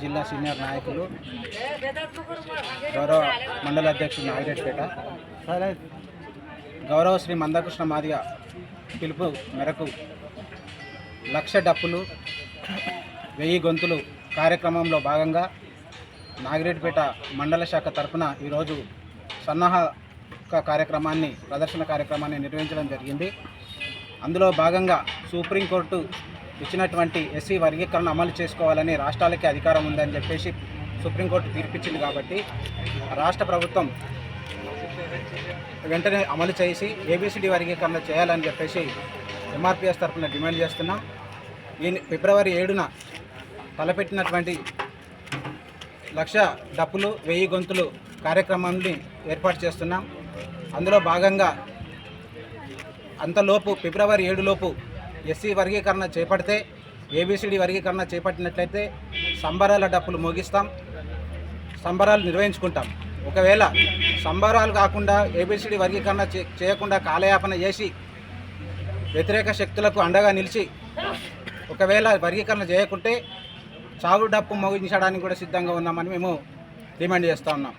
జిల్లా సీనియర్ నాయకులు గౌరవ మండల అధ్యక్షుడు నాగిరెడ్డిపేట గౌరవ శ్రీ మందకృష్ణ మాదిగ పిలుపు మేరకు 1,00,000 డప్పులు 1000 గొంతులు కార్యక్రమంలో భాగంగా నాగిరెడ్డిపేట మండల శాఖ తరఫున ఈరోజు సన్నాహక కార్యక్రమాన్ని ప్రదర్శన కార్యక్రమాన్ని నిర్వహించడం జరిగింది. అందులో భాగంగా సుప్రీంకోర్టు ఇచ్చినటువంటి ఎస్సీ వర్గీకరణ అమలు చేసుకోవాలని రాష్ట్రాలకి అధికారం ఉందని చెప్పేసి సుప్రీంకోర్టు తీర్పిచ్చింది. కాబట్టి రాష్ట్ర ప్రభుత్వం వెంటనే అమలు చేసి ఏబిసిడి వర్గీకరణ చేయాలని చెప్పేసి ఎంఆర్పిఎస్ తరఫున డిమాండ్ చేస్తున్నాం. ఈ ఫిబ్రవరి 7న తలపెట్టినటువంటి 1,00,000 డప్పులు 1000 గొంతులు కార్యక్రమాన్ని ఏర్పాటు చేస్తున్నాం. అందులో భాగంగా అంతలోపు ఫిబ్రవరి 7 లోపు ఎస్సీ వర్గీకరణ చేపడితే ఏబిసిడి వర్గీకరణ చేపట్టినట్లయితే సంబరాల డప్పులు మోగిస్తాం, సంబరాలు నిర్వహించుకుంటాం. ఒకవేళ సంబరాలు కాకుండా ఏబిసిడి వర్గీకరణ చేయకుండా కాలయాపన చేసి వ్యతిరేక శక్తులకు అండగా నిలిచి ఒకవేళ వర్గీకరణ చేయకుంటే చావు డప్పు మోగించడానికి కూడా సిద్ధంగా ఉన్నామని మేము డిమాండ్ చేస్తూ ఉన్నాం.